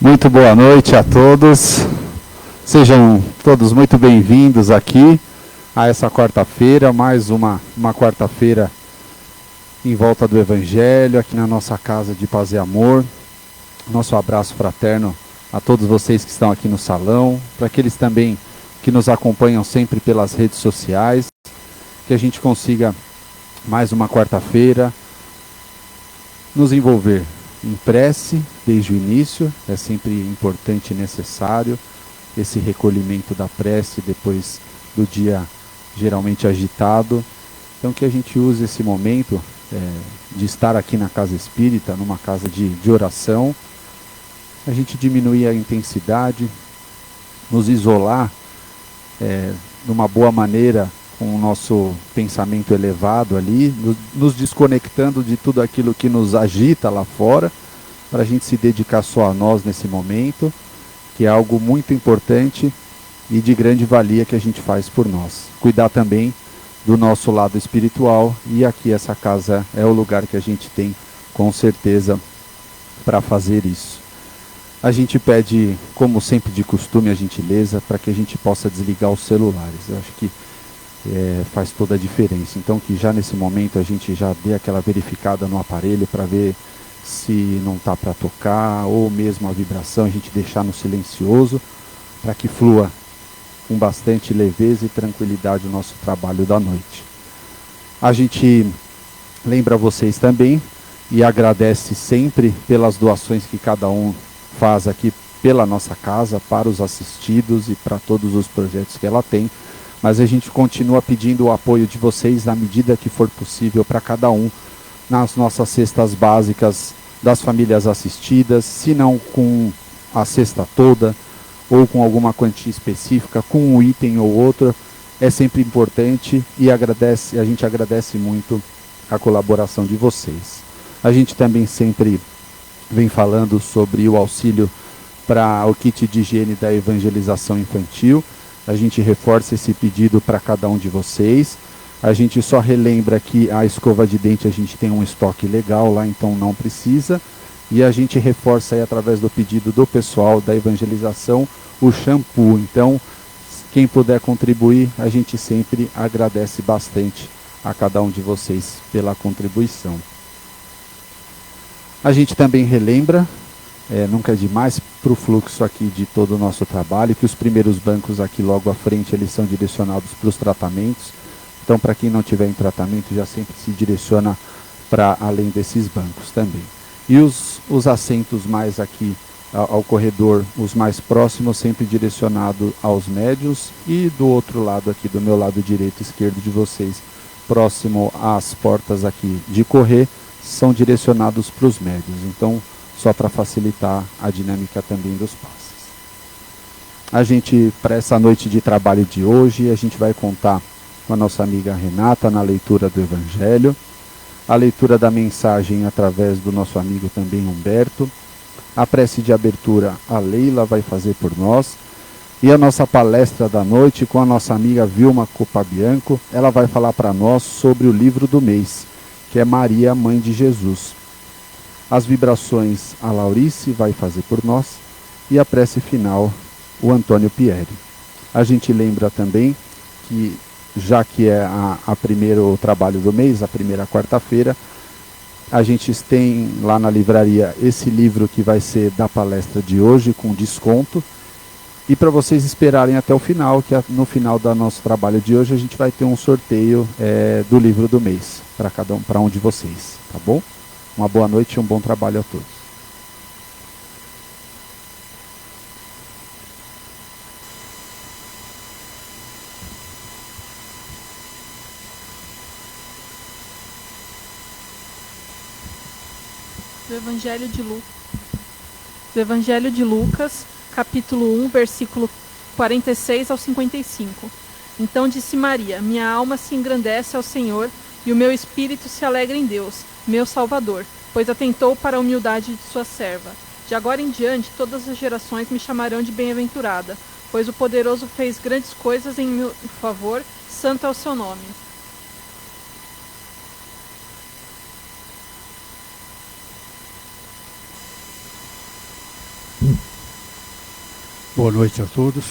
Muito boa noite a todos. Sejam todos muito bem-vindos aqui a essa quarta-feira, mais uma quarta-feira em volta do Evangelho, aqui na nossa casa de paz e amor. Nosso abraço fraterno a todos vocês que estão aqui no salão, para aqueles também que nos acompanham sempre pelas redes sociais, que a gente consiga mais uma quarta-feira nos envolver em prece desde o início. É sempre importante e necessário esse recolhimento da prece depois do dia geralmente agitado. Então que a gente use esse momento de estar aqui na casa espírita, numa casa de oração, a gente diminuir a intensidade, nos isolar de uma boa maneira com o nosso pensamento elevado ali, nos desconectando de tudo aquilo que nos agita lá fora, para a gente se dedicar só a nós nesse momento, que é algo muito importante e de grande valia que a gente faz por nós. Cuidar também do nosso lado espiritual, e aqui essa casa é o lugar que a gente tem com certeza para fazer isso. A gente pede, como sempre de costume, a gentileza para que a gente possa desligar os celulares. Eu acho que faz toda a diferença. Então que já nesse momento a gente já dê aquela verificada no aparelho para ver se não está para tocar, ou mesmo a vibração, a gente deixar no silencioso, para que flua com bastante leveza e tranquilidade o nosso trabalho da noite. A gente lembra vocês também e agradece sempre pelas doações que cada um faz aqui pela nossa casa, para os assistidos e para todos os projetos que ela tem, mas a gente continua pedindo o apoio de vocês na medida que for possível para cada um, nas nossas cestas básicas das famílias assistidas, se não com a cesta toda, ou com alguma quantia específica, com um item ou outro, é sempre importante, e a gente agradece muito a colaboração de vocês. A gente também sempre vem falando sobre o auxílio para o kit de higiene da evangelização infantil. A gente reforça esse pedido para cada um de vocês. A gente só relembra que a escova de dente a gente tem um estoque legal lá, então não precisa. E a gente reforça aí, através do pedido do pessoal da evangelização, o shampoo. Então, quem puder contribuir, a gente sempre agradece bastante a cada um de vocês pela contribuição. A gente também relembra, nunca é demais, para o fluxo aqui de todo o nosso trabalho, que os primeiros bancos aqui logo à frente, eles são direcionados para os tratamentos. Então, para quem não tiver em tratamento, já sempre se direciona para além desses bancos também. E os assentos mais aqui ao corredor, os mais próximos, sempre direcionado aos médios, e do outro lado aqui, do meu lado direito e esquerdo de vocês, próximo às portas aqui de correr, são direcionados para os médios. Então, só para facilitar a dinâmica também dos passes. A gente, para essa noite de trabalho de hoje, a gente vai contar com a nossa amiga Renata na leitura do Evangelho, a leitura da mensagem através do nosso amigo também Humberto, a prece de abertura a Leila vai fazer por nós, e a nossa palestra da noite com a nossa amiga Vilma Copabianco. Ela vai falar para nós sobre o livro do mês, que é Maria, Mãe de Jesus. As vibrações a Laurice vai fazer por nós, e a prece final o Antônio Pieri. A gente lembra também que, já que é a primeiro trabalho do mês, a primeira quarta-feira, a gente tem lá na livraria esse livro que vai ser da palestra de hoje, com desconto. E para vocês esperarem até o final, que no final do nosso trabalho de hoje a gente vai ter um sorteio do livro do mês, para um de vocês, tá bom? Uma boa noite e um bom trabalho a todos. Do Evangelho de Lucas, capítulo 1, versículo 46 ao 55. Então disse Maria: minha alma se engrandece ao Senhor, e o meu espírito se alegra em Deus, meu Salvador, pois atentou para a humildade de sua serva. De agora em diante, todas as gerações me chamarão de bem-aventurada, pois o Poderoso fez grandes coisas em meu favor, santo é o seu nome. Boa noite a todos.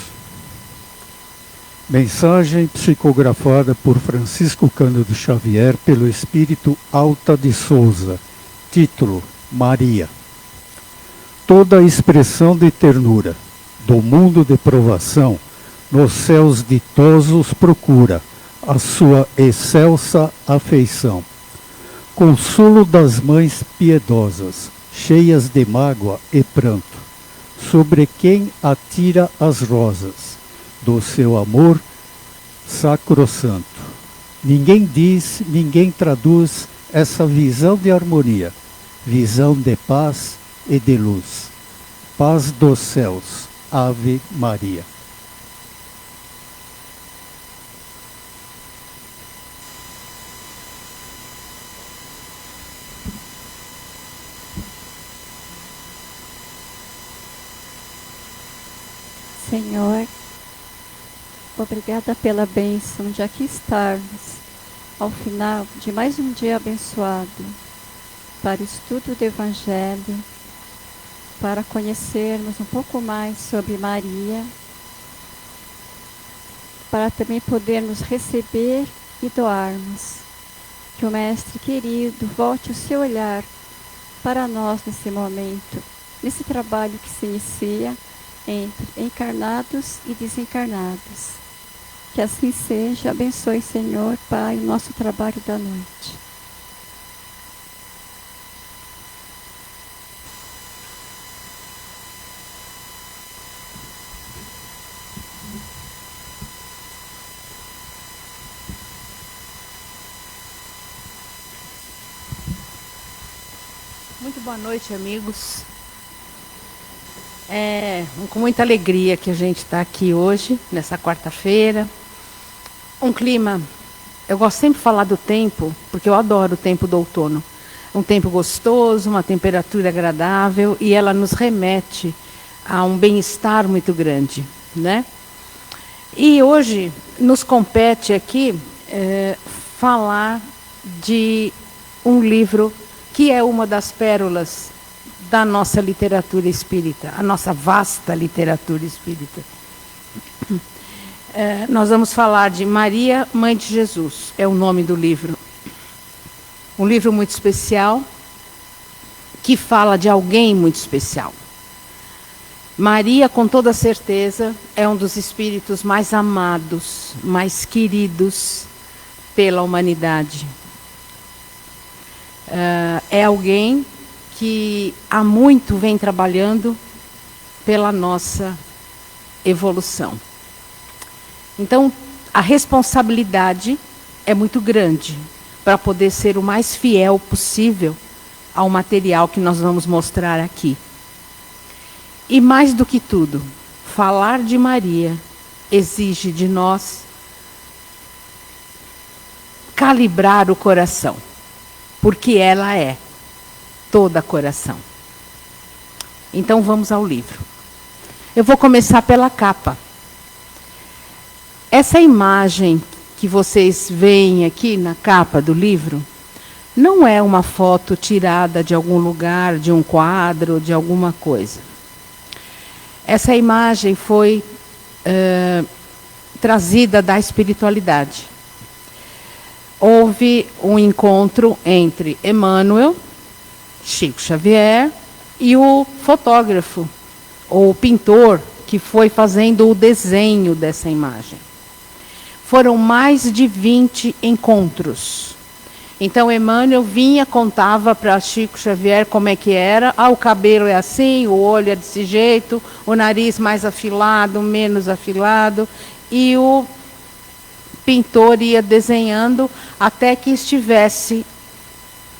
Mensagem psicografada por Francisco Cândido Xavier pelo Espírito Alta de Souza. Título: Maria. Toda expressão de ternura do mundo de provação nos céus ditosos procura a sua excelsa afeição. Consolo das mães piedosas, cheias de mágoa e pranto, sobre quem atira as rosas do seu amor sacrossanto. Ninguém diz, ninguém traduz essa visão de harmonia, visão de paz e de luz. Paz dos céus, Ave Maria. Senhor, obrigada pela bênção de aqui estarmos ao final de mais um dia abençoado para o estudo do Evangelho, para conhecermos um pouco mais sobre Maria, para também podermos receber e doarmos. Que o Mestre querido volte o seu olhar para nós nesse momento, nesse trabalho que se inicia entre encarnados e desencarnados. Que assim seja. Abençoe, Senhor, Pai, o nosso trabalho da noite. Muito boa noite, amigos. Com muita alegria que a gente está aqui hoje, nessa quarta-feira. Um clima, eu gosto sempre de falar do tempo, porque eu adoro o tempo do outono. Um tempo gostoso, uma temperatura agradável, e ela nos remete a um bem-estar muito grande, né? E hoje nos compete aqui falar de um livro que é uma das pérolas da nossa literatura espírita, a nossa vasta literatura espírita. Nós vamos falar de Maria, Mãe de Jesus, é o nome do livro. Um livro muito especial, que fala de alguém muito especial. Maria, com toda certeza, é um dos espíritos mais amados, mais queridos pela humanidade. É alguém que há muito vem trabalhando pela nossa evolução. Então, a responsabilidade é muito grande para poder ser o mais fiel possível ao material que nós vamos mostrar aqui. E mais do que tudo, falar de Maria exige de nós calibrar o coração, porque ela é toda coração. Então vamos ao livro. Eu vou começar pela capa. Essa imagem que vocês veem aqui na capa do livro não é uma foto tirada de algum lugar, de um quadro, de alguma coisa. Essa imagem foi trazida da espiritualidade. Houve um encontro entre Emmanuel, Chico Xavier, e o fotógrafo, ou o pintor, que foi fazendo o desenho dessa imagem. Foram mais de 20 encontros. Então, Emmanuel vinha, contava para Chico Xavier como é que era. O cabelo é assim, o olho é desse jeito, o nariz mais afilado, menos afilado. E o pintor ia desenhando até que estivesse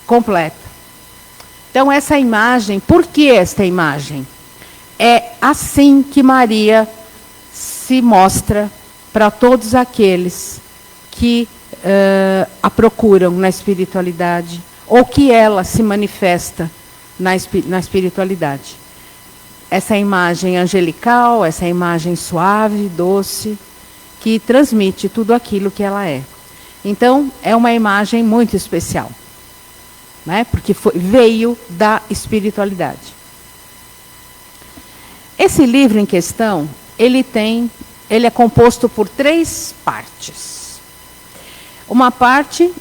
completa. Então, essa imagem, por que esta imagem? É assim que Maria se mostra para todos aqueles que a procuram na espiritualidade, ou que ela se manifesta na espiritualidade. Essa imagem angelical, essa imagem suave, doce, que transmite tudo aquilo que ela é. Então, é uma imagem muito especial, né? Porque veio da espiritualidade. Esse livro em questão, ele é composto por 3 partes. Uma parte,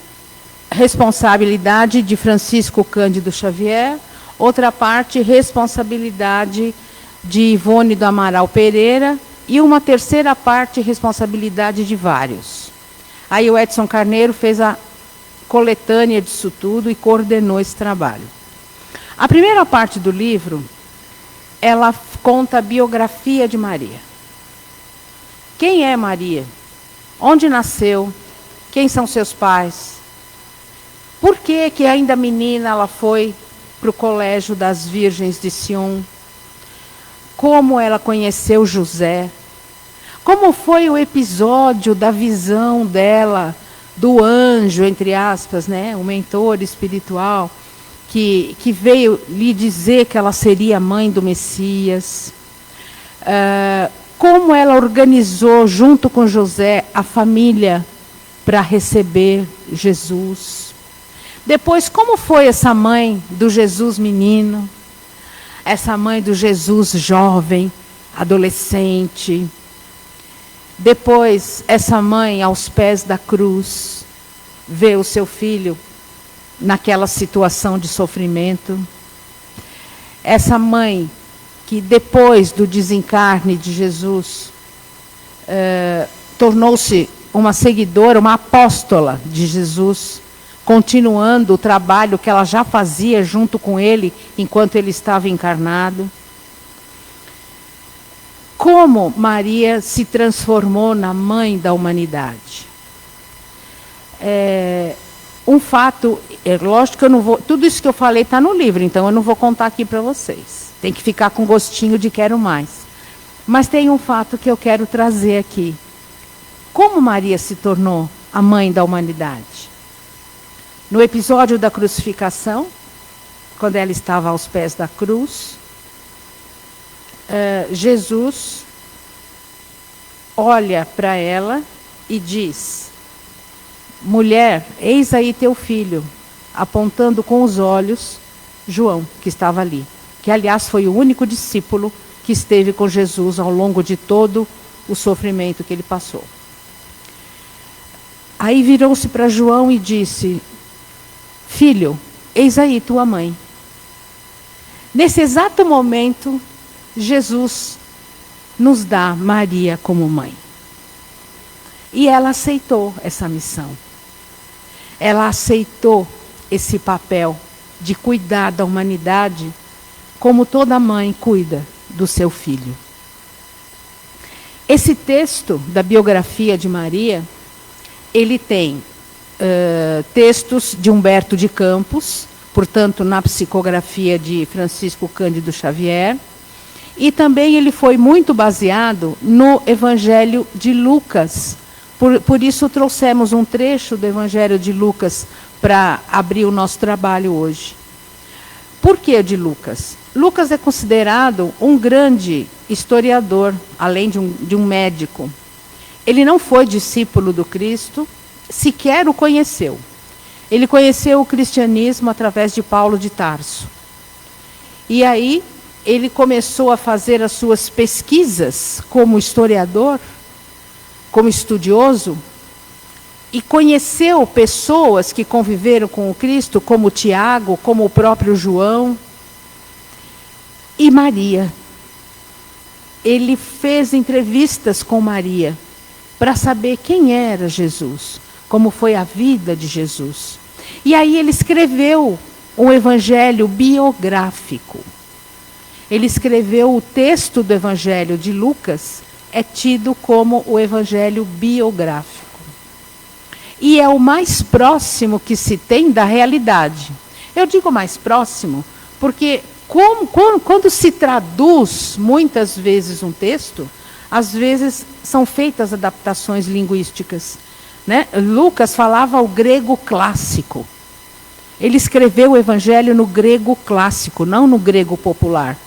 responsabilidade de Francisco Cândido Xavier. Outra parte, responsabilidade de Ivone do Amaral Pereira. E uma terceira parte, responsabilidade de vários. Aí o Edson Carneiro fez a coletânea disso tudo e coordenou esse trabalho. A primeira parte do livro, ela conta a biografia de Maria. Quem é Maria? Onde nasceu? Quem são seus pais? Por que ainda menina ela foi para o Colégio das Virgens de Sion? Como ela conheceu José? Como foi o episódio da visão dela, do anjo, entre aspas, né, o mentor espiritual, que veio lhe dizer que ela seria a mãe do Messias? Como ela organizou, junto com José, a família para receber Jesus? Depois, como foi essa mãe do Jesus menino? Essa mãe do Jesus jovem, adolescente? Depois, essa mãe aos pés da cruz, vê o seu filho naquela situação de sofrimento. Essa mãe que depois do desencarne de Jesus, tornou-se uma seguidora, uma apóstola de Jesus, continuando o trabalho que ela já fazia junto com ele, enquanto ele estava encarnado. Como Maria se transformou na mãe da humanidade. Um fato, lógico que eu não vou... Tudo isso que eu falei está no livro, então eu não vou contar aqui para vocês. Tem que ficar com gostinho de quero mais. Mas tem um fato que eu quero trazer aqui. Como Maria se tornou a mãe da humanidade? No episódio da crucificação, quando ela estava aos pés da cruz, Jesus olha para ela e diz: mulher, eis aí teu filho, apontando com os olhos João, que estava ali, que aliás foi o único discípulo que esteve com Jesus ao longo de todo o sofrimento que ele passou. Aí virou-se para João e disse: filho, eis aí tua mãe. Nesse exato momento, Jesus nos dá Maria como mãe. E ela aceitou essa missão. Ela aceitou esse papel de cuidar da humanidade como toda mãe cuida do seu filho. Esse texto da biografia de Maria, ele tem textos de Humberto de Campos, portanto, na psicografia de Francisco Cândido Xavier, e também ele foi muito baseado no Evangelho de Lucas. Por isso trouxemos um trecho do Evangelho de Lucas para abrir o nosso trabalho hoje. Por que de Lucas? Lucas é considerado um grande historiador, além de um médico. Ele não foi discípulo do Cristo, sequer o conheceu. Ele conheceu o cristianismo através de Paulo de Tarso. E aí ele começou a fazer as suas pesquisas como historiador, como estudioso, e conheceu pessoas que conviveram com o Cristo, como Tiago, como o próprio João e Maria. Ele fez entrevistas com Maria para saber quem era Jesus, como foi a vida de Jesus. E aí ele escreveu um evangelho biográfico. Ele escreveu o texto do Evangelho de Lucas, é tido como o Evangelho biográfico. E é o mais próximo que se tem da realidade. Eu digo mais próximo, porque quando se traduz muitas vezes um texto, às vezes são feitas adaptações linguísticas, né? Lucas falava o grego clássico. Ele escreveu o Evangelho no grego clássico, não no grego popular.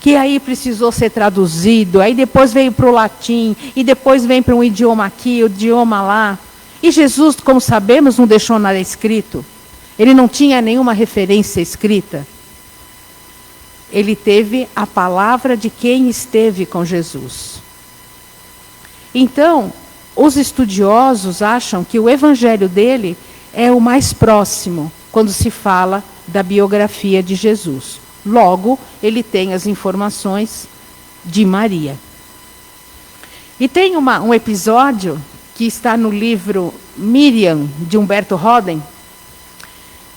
Que aí precisou ser traduzido, aí depois veio para o latim, e depois vem para um idioma aqui, o idioma lá. E Jesus, como sabemos, não deixou nada escrito. Ele não tinha nenhuma referência escrita. ele teve a palavra de quem esteve com Jesus. Então, os estudiosos acham que o evangelho dele é o mais próximo quando se fala da biografia de Jesus. Logo, ele tem as informações de Maria. E tem um episódio que está no livro Miriam, de Humberto Roden,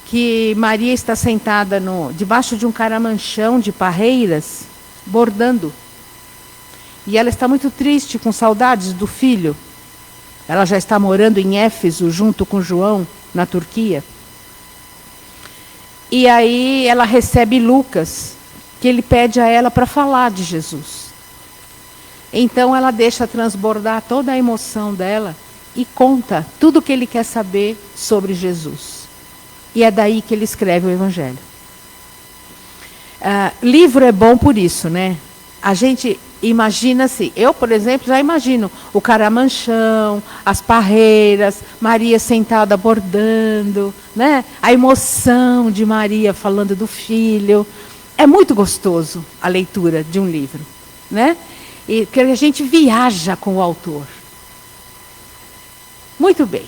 que Maria está sentada debaixo de um caramanchão de parreiras, bordando. E ela está muito triste, com saudades do filho. Ela já está morando em Éfeso, junto com João, na Turquia. E aí ela recebe Lucas, que ele pede a ela para falar de Jesus. Então ela deixa transbordar toda a emoção dela e conta tudo o que ele quer saber sobre Jesus. E é daí que ele escreve o Evangelho. Livro é bom por isso, né? A gente imagina-se, eu, por exemplo, já imagino o caramanchão, as parreiras, Maria sentada bordando, né? A emoção de Maria falando do filho. É muito gostoso a leitura de um livro, né? E que a gente viaja com o autor. Muito bem.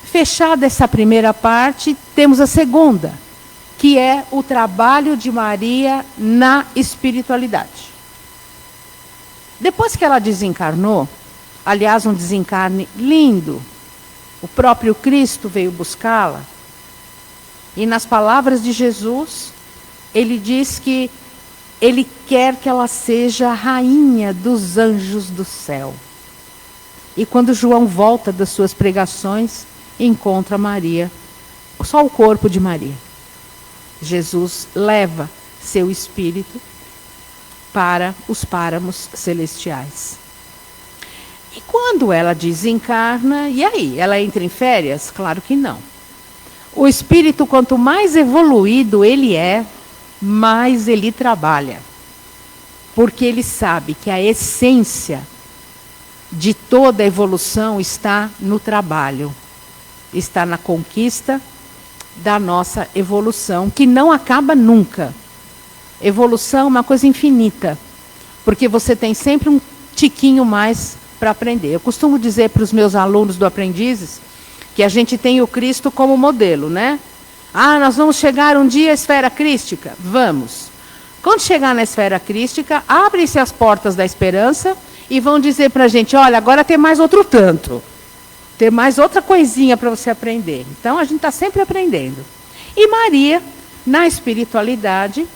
Fechada essa primeira parte, temos a segunda, que é o trabalho de Maria na espiritualidade. Depois que ela desencarnou, aliás, um desencarne lindo, o próprio Cristo veio buscá-la, e nas palavras de Jesus, ele diz que ele quer que ela seja a rainha dos anjos do céu. E quando João volta das suas pregações, encontra Maria, só o corpo de Maria. Jesus leva seu espírito para os páramos celestiais. E quando ela desencarna, e aí? Ela entra em férias? Claro que não. O espírito, quanto mais evoluído ele é, mais ele trabalha. Porque ele sabe que a essência de toda a evolução está no trabalho. Está na conquista da nossa evolução, que não acaba nunca. Evolução é uma coisa infinita, porque você tem sempre um tiquinho mais para aprender. Eu costumo dizer para os meus alunos do Aprendizes que a gente tem o Cristo como modelo, né? Nós vamos chegar um dia à esfera crística? Vamos. Quando chegar na esfera crística, abrem-se as portas da esperança e vão dizer para a gente, olha, agora tem mais outro tanto. Ter mais outra coisinha para você aprender. Então, a gente está sempre aprendendo. E Maria, na espiritualidade,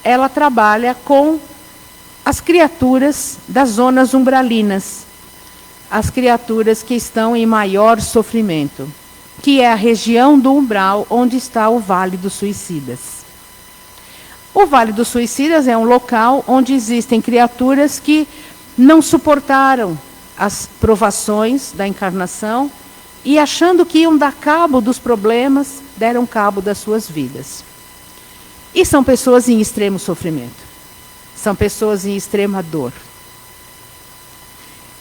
ela trabalha com as criaturas das zonas umbralinas. As criaturas que estão em maior sofrimento. Que é a região do umbral onde está o Vale dos Suicidas. O Vale dos Suicidas é um local onde existem criaturas que não suportaram as provações da encarnação e, achando que iam dar cabo dos problemas, deram cabo das suas vidas. E são pessoas em extremo sofrimento. São pessoas em extrema dor.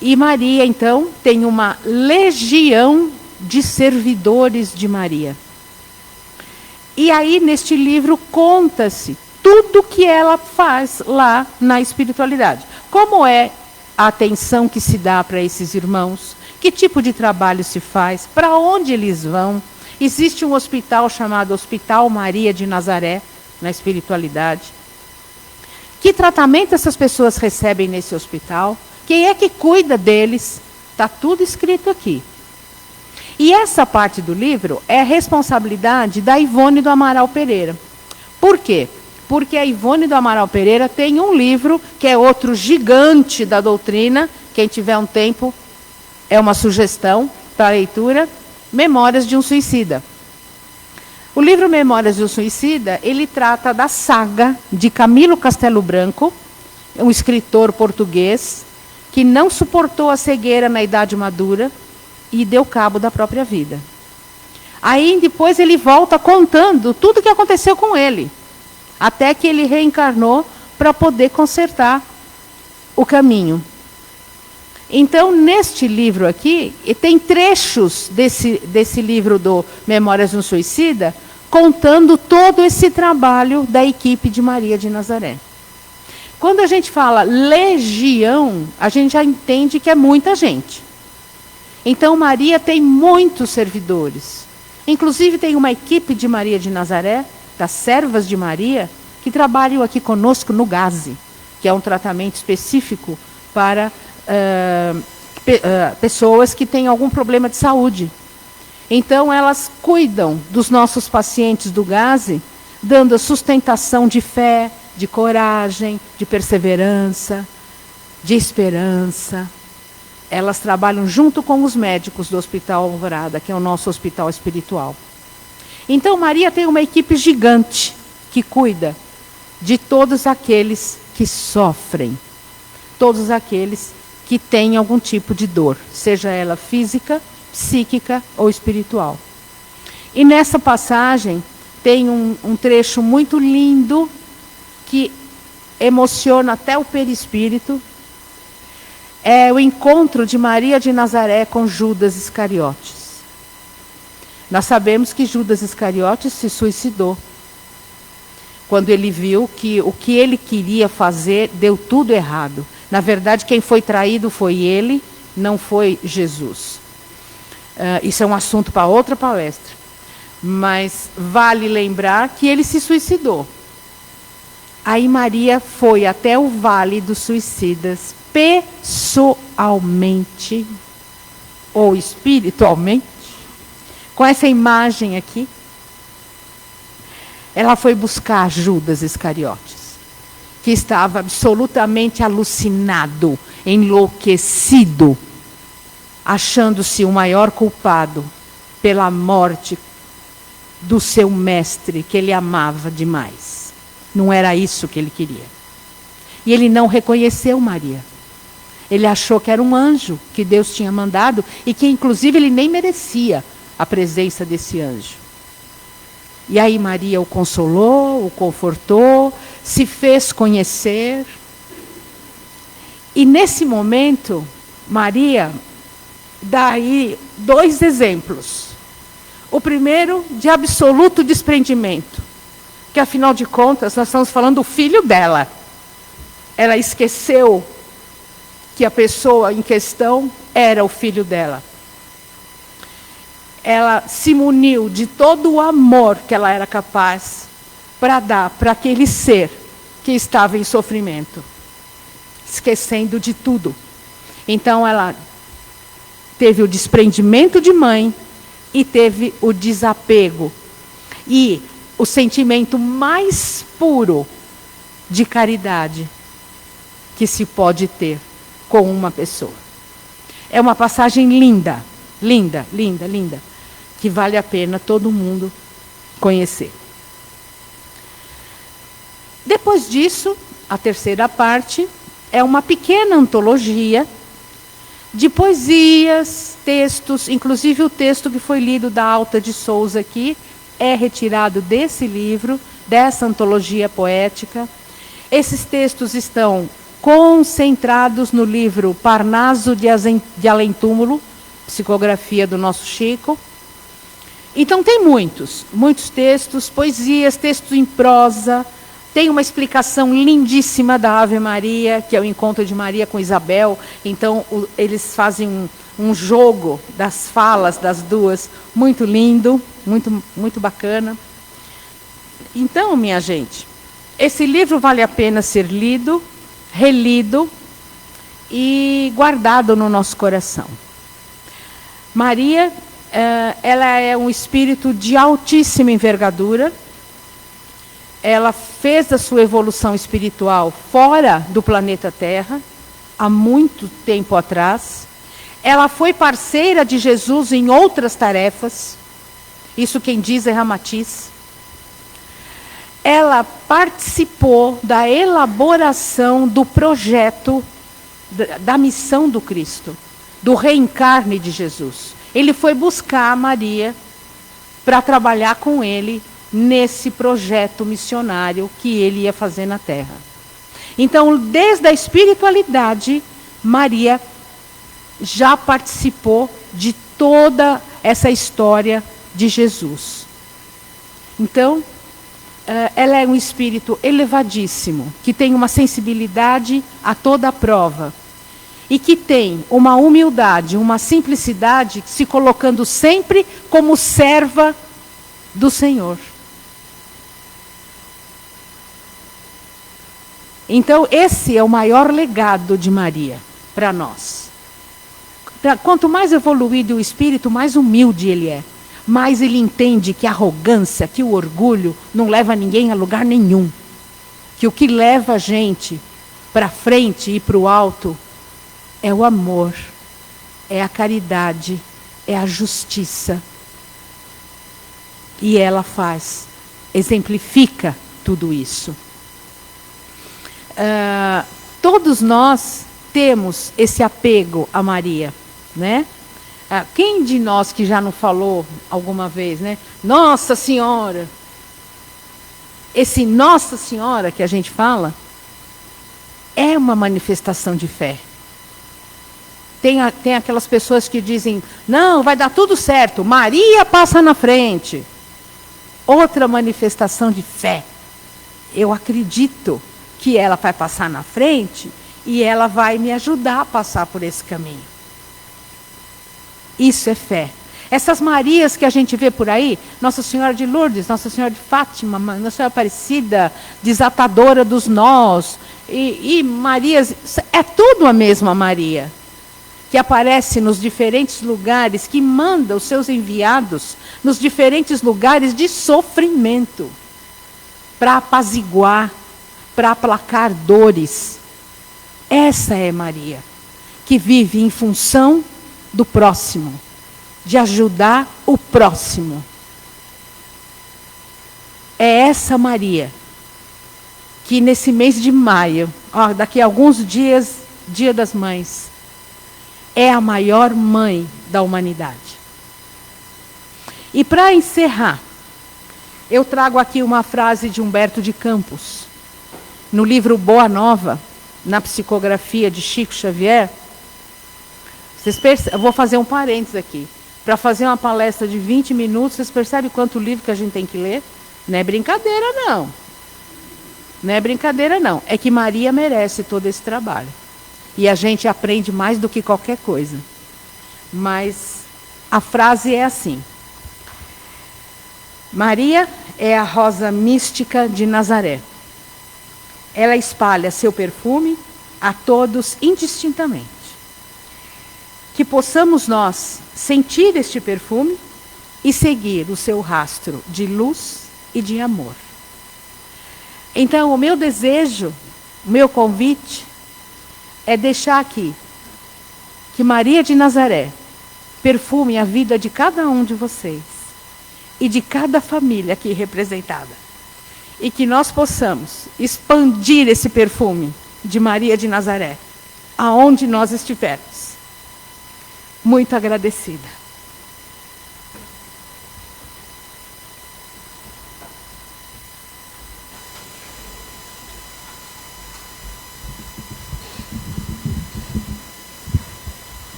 E Maria, então, tem uma legião de servidores de Maria. E aí, neste livro, conta-se tudo que ela faz lá na espiritualidade. Como é a atenção que se dá para esses irmãos, que tipo de trabalho se faz, para onde eles vão. Existe um hospital chamado Hospital Maria de Nazaré, na espiritualidade. Que tratamento essas pessoas recebem nesse hospital? Quem é que cuida deles? Está tudo escrito aqui. E essa parte do livro é responsabilidade da Ivone do Amaral Pereira. Por quê? Porque a Ivone do Amaral Pereira tem um livro, que é outro gigante da doutrina, quem tiver um tempo, é uma sugestão para leitura, Memórias de um Suicida. O livro Memórias de um Suicida, ele trata da saga de Camilo Castelo Branco, um escritor português, que não suportou a cegueira na idade madura e deu cabo da própria vida. Aí depois ele volta contando tudo o que aconteceu com ele, até que ele reencarnou para poder consertar o caminho. Então, neste livro aqui, e tem trechos desse livro do Memórias de um Suicida, contando todo esse trabalho da equipe de Maria de Nazaré. Quando a gente fala legião, a gente já entende que é muita gente. Então Maria tem muitos servidores. Inclusive tem uma equipe de Maria de Nazaré, das servas de Maria, que trabalham aqui conosco no GASE, que é um tratamento específico para pessoas que têm algum problema de saúde. Então elas cuidam dos nossos pacientes do GASE, dando a sustentação de fé, de coragem, de perseverança, de esperança. Elas trabalham junto com os médicos do Hospital Alvorada, que é o nosso hospital espiritual. Então Maria tem uma equipe gigante que cuida de todos aqueles que sofrem, todos aqueles que têm algum tipo de dor, seja ela física, psíquica ou espiritual. E nessa passagem tem um trecho muito lindo que emociona até o perispírito. É o encontro de Maria de Nazaré com Judas Iscariotes. Nós sabemos que Judas Iscariotes se suicidou quando ele viu que o que ele queria fazer deu tudo errado. Na verdade, quem foi traído foi ele, não foi Jesus. Isso é um assunto para outra palestra. Mas vale lembrar que ele se suicidou. Aí Maria foi até o Vale dos Suicidas, pessoalmente ou espiritualmente, com essa imagem aqui. Ela foi buscar Judas Iscariotes, que estava absolutamente alucinado, enlouquecido, achando-se o maior culpado pela morte do seu mestre, que ele amava demais. Não era isso que ele queria. E ele não reconheceu Maria. Ele achou que era um anjo que Deus tinha mandado e que, inclusive, ele nem merecia a presença desse anjo. E aí Maria o consolou, o confortou, se fez conhecer. E nesse momento, Maria dá aí 2 exemplos. O primeiro, de absoluto desprendimento. Que, afinal de contas, nós estamos falando do filho dela. Ela esqueceu que a pessoa em questão era o filho dela. Ela se muniu de todo o amor que ela era capaz para dar para aquele ser que estava em sofrimento, esquecendo de tudo. Então ela teve o desprendimento de mãe e teve o desapego e o sentimento mais puro de caridade que se pode ter com uma pessoa. É uma passagem linda, linda, linda, linda, que vale a pena todo mundo conhecer. Depois disso, a terceira parte é uma pequena antologia de poesias, textos, inclusive o texto que foi lido da Alta de Souza aqui, é retirado desse livro, dessa antologia poética. Esses textos estão concentrados no livro Parnaso de Além Túmulo, psicografia do nosso Chico. Então tem muitos textos, poesias, textos em prosa. Tem uma explicação lindíssima da Ave Maria, que é o encontro de Maria com Isabel. Então eles fazem um jogo das falas das duas, muito lindo, muito, muito bacana. Então, minha gente, esse livro vale a pena ser lido, relido e guardado no nosso coração. Maria, ela é um espírito de altíssima envergadura. Ela fez a sua evolução espiritual fora do planeta Terra, há muito tempo atrás. Ela foi parceira de Jesus em outras tarefas. Isso quem diz é Ramatiz. Ela participou da elaboração do projeto da missão do Cristo, do reencarne de Jesus. Ele foi buscar a Maria para trabalhar com ele nesse projeto missionário que ele ia fazer na Terra. Então, desde a espiritualidade, Maria já participou de toda essa história de Jesus. Então, ela é um espírito elevadíssimo, que tem uma sensibilidade a toda a prova. E que tem uma humildade, uma simplicidade, se colocando sempre como serva do Senhor. Então, esse é o maior legado de Maria para nós. Quanto mais evoluído o espírito, mais humilde ele é. Mais ele entende que a arrogância, que o orgulho não leva ninguém a lugar nenhum. Que o que leva a gente para frente e para o alto é o amor, é a caridade, é a justiça. E ela exemplifica tudo isso. Todos nós temos esse apego a Maria, né? Quem de nós que já não falou alguma vez, né? Nossa Senhora! Esse Nossa Senhora que a gente fala é uma manifestação de fé. Tem aquelas pessoas que dizem, não, vai dar tudo certo, Maria passa na frente. Outra manifestação de fé. Eu acredito que ela vai passar na frente e ela vai me ajudar a passar por esse caminho. Isso é fé. Essas Marias que a gente vê por aí, Nossa Senhora de Lourdes, Nossa Senhora de Fátima, Nossa Senhora Aparecida, desatadora dos nós, e Marias, é tudo a mesma Maria, que aparece nos diferentes lugares, que manda os seus enviados nos diferentes lugares de sofrimento, para apaziguar, para aplacar dores. Essa é Maria, que vive em função do próximo, de ajudar o próximo. É essa Maria que nesse mês de maio, daqui a alguns dias, Dia das Mães, é a maior mãe da humanidade. E para encerrar, eu trago aqui uma frase de Humberto de Campos, no livro Boa Nova, na psicografia de Chico Xavier. Eu vou fazer um parênteses aqui. Para fazer uma palestra de 20 minutos, vocês percebem quanto livro que a gente tem que ler? Não é brincadeira, não. Não é brincadeira, não. É que Maria merece todo esse trabalho. E a gente aprende mais do que qualquer coisa. Mas a frase é assim. Maria é a rosa mística de Nazaré. Ela espalha seu perfume a todos indistintamente. Que possamos nós sentir este perfume e seguir o seu rastro de luz e de amor. Então, o meu desejo, o meu convite, é deixar aqui que Maria de Nazaré perfume a vida de cada um de vocês e de cada família aqui representada. E que nós possamos expandir esse perfume de Maria de Nazaré, aonde nós estivermos. Muito agradecida.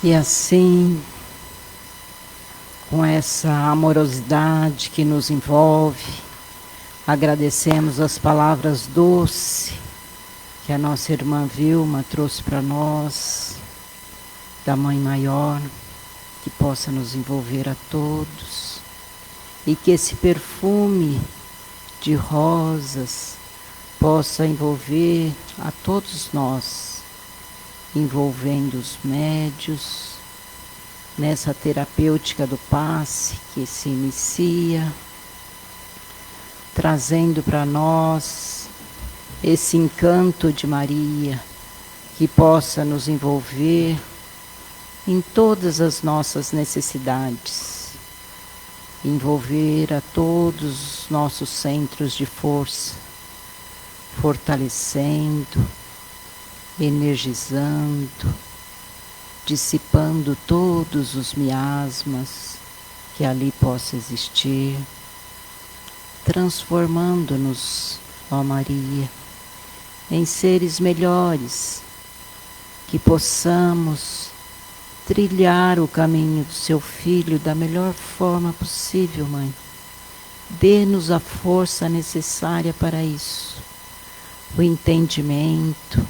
E assim, com essa amorosidade que nos envolve, agradecemos as palavras doces que a nossa irmã Vilma trouxe para nós, da Mãe Maior, que possa nos envolver a todos, e que esse perfume de rosas possa envolver a todos nós, envolvendo os médios, nessa terapêutica do passe que se inicia, trazendo para nós esse encanto de Maria, que possa nos envolver em todas as nossas necessidades, envolver a todos os nossos centros de força, fortalecendo, energizando, dissipando todos os miasmas que ali possa existir, transformando-nos, ó Maria, em seres melhores, que possamos trilhar o caminho do seu filho da melhor forma possível, Mãe. Dê-nos a força necessária para isso, o entendimento,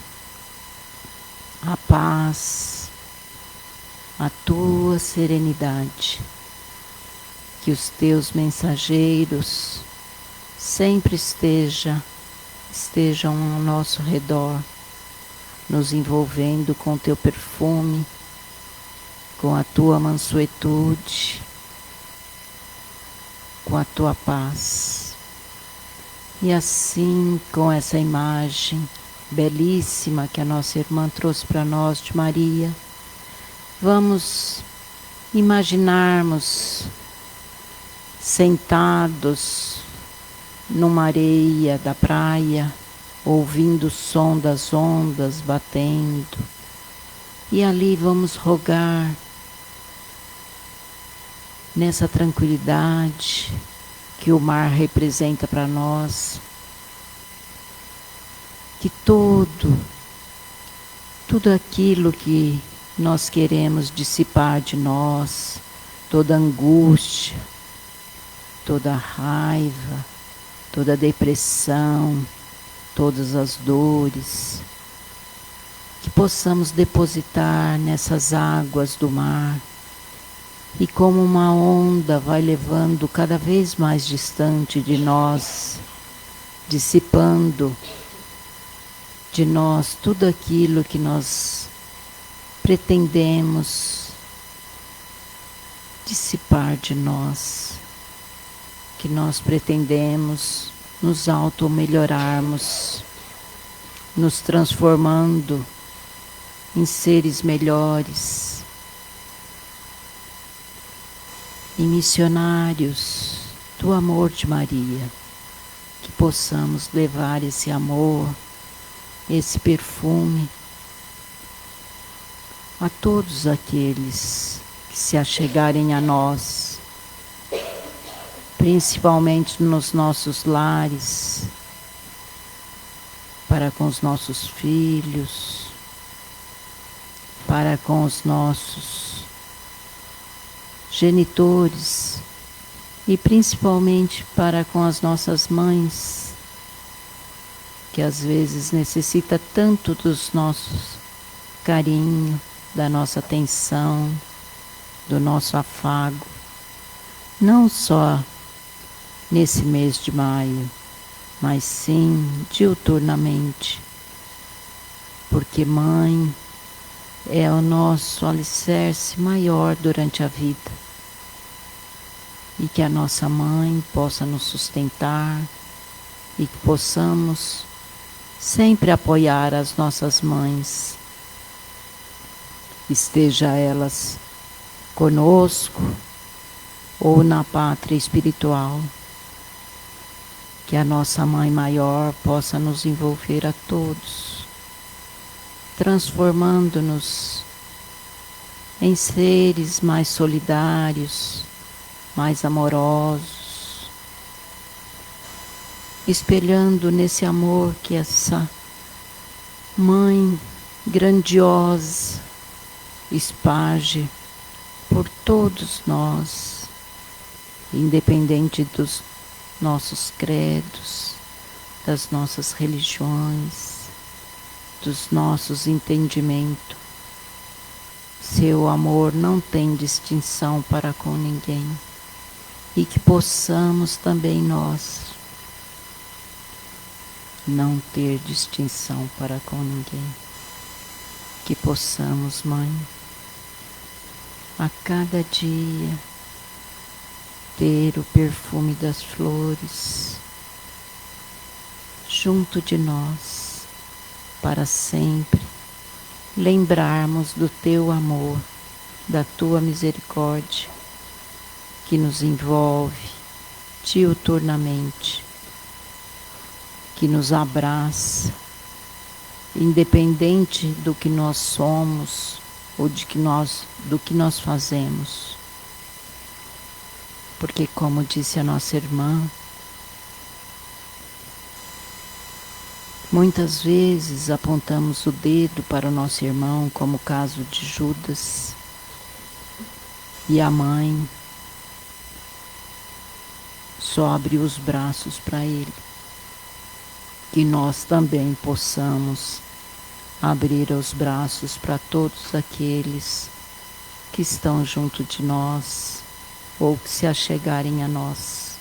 a paz, a tua serenidade. Que os teus mensageiros sempre estejam ao nosso redor, nos envolvendo com teu perfume, com a tua mansuetude, com a tua paz. E assim, com essa imagem belíssima que a nossa irmã trouxe para nós de Maria, vamos imaginarmos sentados numa areia da praia, ouvindo o som das ondas batendo, e ali vamos rogar nessa tranquilidade que o mar representa para nós, que tudo aquilo que nós queremos dissipar de nós, toda angústia, toda raiva, toda depressão, todas as dores, que possamos depositar nessas águas do mar, e como uma onda vai levando cada vez mais distante de nós, dissipando de nós tudo aquilo que nós pretendemos dissipar de nós, que nós pretendemos nos auto-melhorarmos, nos transformando em seres melhores, em missionários do amor de Maria, que possamos levar esse amor, esse perfume a todos aqueles que se achegarem a nós, principalmente nos nossos lares, para com os nossos filhos, para com os nossos genitores e principalmente para com as nossas mães, que às vezes necessita tanto dos nossos carinho, da nossa atenção, do nosso afago, não só nesse mês de maio, mas sim diuturnamente, porque mãe é o nosso alicerce maior durante a vida, e que a nossa mãe possa nos sustentar e que possamos sempre apoiar as nossas mães, esteja elas conosco ou na pátria espiritual, que a nossa mãe maior possa nos envolver a todos, transformando-nos em seres mais solidários, mais amorosos, espelhando nesse amor que essa mãe grandiosa esparge por todos nós, independente dos nossos credos, das nossas religiões, dos nossos entendimentos. Seu amor não tem distinção para com ninguém, e que possamos também nós não ter distinção para com ninguém. Que possamos, Mãe, a cada dia ter o perfume das flores junto de nós, para sempre lembrarmos do teu amor, da tua misericórdia, que nos envolve diuturnamente, que nos abraça, independente do que nós somos ou do que nós fazemos. Porque, como disse a nossa irmã, muitas vezes apontamos o dedo para o nosso irmão, como o caso de Judas, E a mãe só abriu os braços para ele. Que nós também possamos abrir os braços para todos aqueles que estão junto de nós ou que se achegarem a nós.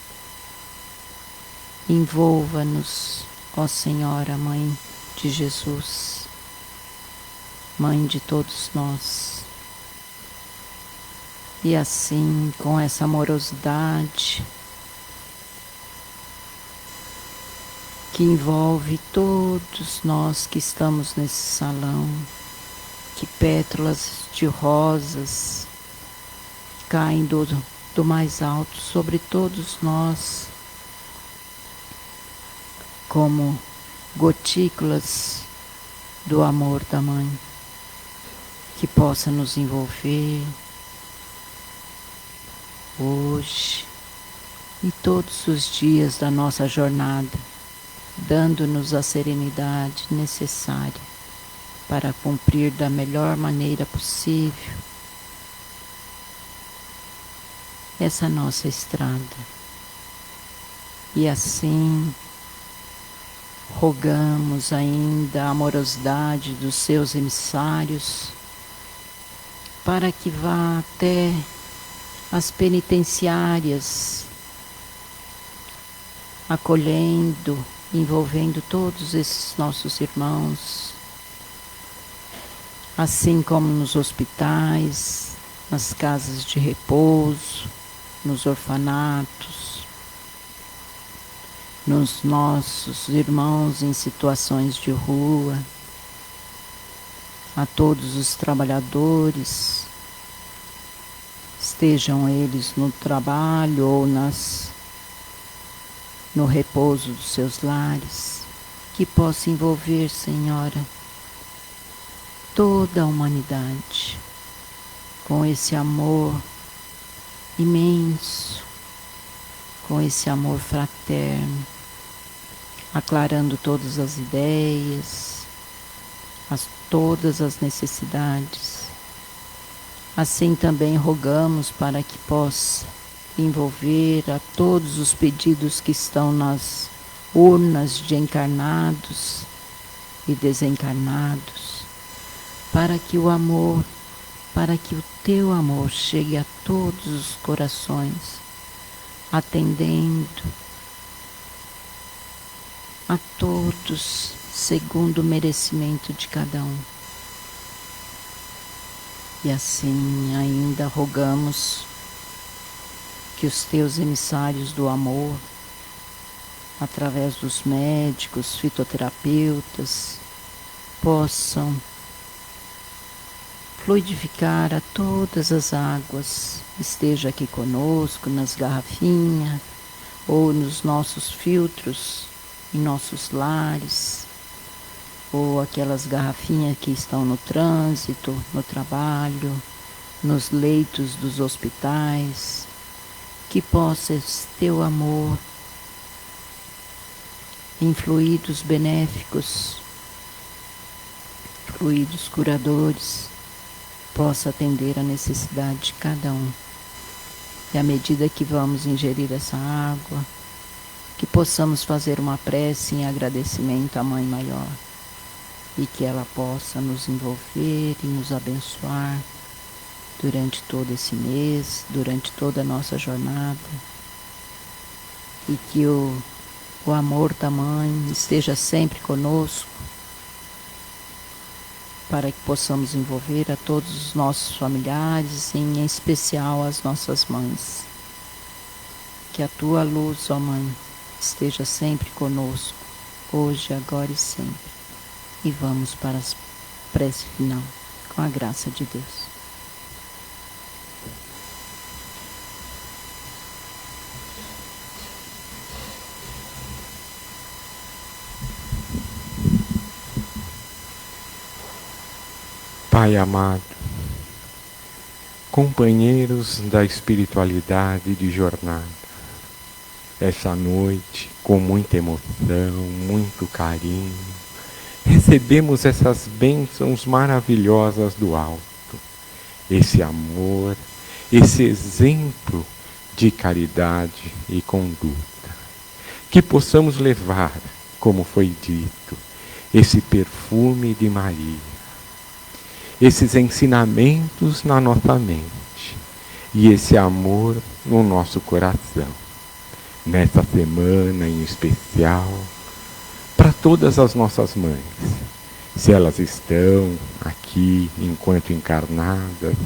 Envolva-nos, ó Senhora, Mãe de Jesus, Mãe de todos nós. E assim, com essa amorosidade que envolve todos nós que estamos nesse salão, que pétalas de rosas caem do mais alto sobre todos nós, como gotículas do amor da Mãe, que possa nos envolver hoje e todos os dias da nossa jornada, dando-nos a serenidade necessária para cumprir da melhor maneira possível essa nossa estrada. E assim rogamos ainda a amorosidade dos seus emissários para que vá até as penitenciárias, acolhendo, envolvendo todos esses nossos irmãos, assim como nos hospitais, nas casas de repouso, nos orfanatos, nos nossos irmãos em situações de rua, a todos os trabalhadores, estejam eles no trabalho ou no repouso dos seus lares, que possa envolver, Senhora, toda a humanidade com esse amor imenso, com esse amor fraterno, aclarando todas as ideias, todas as necessidades. Assim também rogamos para que possa envolver a todos os pedidos que estão nas urnas de encarnados e desencarnados, para que o amor, para que o teu amor chegue a todos os corações, atendendo a todos segundo o merecimento de cada um. E assim ainda rogamos que os teus emissários do amor, através dos médicos, fitoterapeutas, possam fluidificar a todas as águas, esteja aqui conosco nas garrafinhas ou nos nossos filtros, em nossos lares, ou aquelas garrafinhas que estão no trânsito, no trabalho, nos leitos dos hospitais, que possa esse teu amor em fluidos benéficos, fluidos curadores, possa atender a necessidade de cada um. E à medida que vamos ingerir essa água, que possamos fazer uma prece em agradecimento à Mãe Maior, e que ela possa nos envolver e nos abençoar durante todo esse mês, durante toda a nossa jornada, e que o amor da Mãe esteja sempre conosco, para que possamos envolver a todos os nossos familiares, e em especial as nossas mães. Que a tua luz, ó Mãe, esteja sempre conosco, hoje, agora e sempre. E vamos para a prece final, com a graça de Deus. Pai amado, companheiros da espiritualidade de jornada, essa noite, com muita emoção, muito carinho, recebemos essas bênçãos maravilhosas do alto, esse amor, esse exemplo de caridade e conduta. Que possamos levar, como foi dito, esse perfume de Maria, esses ensinamentos na nossa mente e esse amor no nosso coração. Nessa semana em especial, para todas as nossas mães, se elas estão aqui enquanto encarnadas,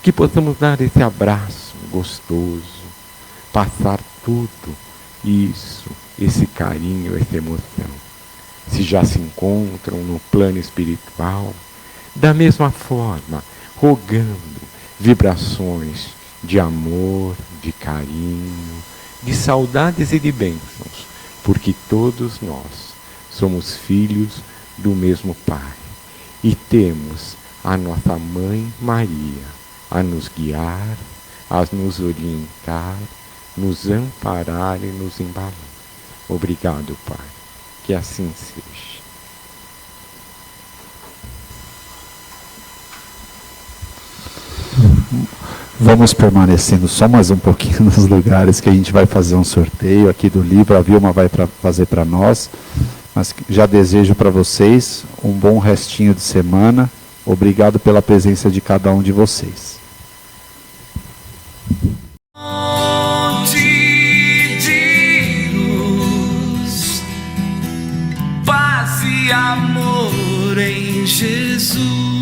que possamos dar esse abraço gostoso, passar tudo isso, esse carinho, essa emoção. Se já se encontram no plano espiritual, da mesma forma, rogando vibrações de amor, de carinho, de saudades e de bênçãos, porque todos nós somos filhos do mesmo Pai e temos a nossa Mãe Maria a nos guiar, a nos orientar, nos amparar e nos embalar. Obrigado, Pai. Que assim seja. Vamos permanecendo só mais um pouquinho nos lugares que a gente vai fazer um sorteio aqui do livro. A Vilma vai fazer para nós. Mas já desejo para vocês um bom restinho de semana. Obrigado pela presença de cada um de vocês. De luz, paz e amor em Jesus.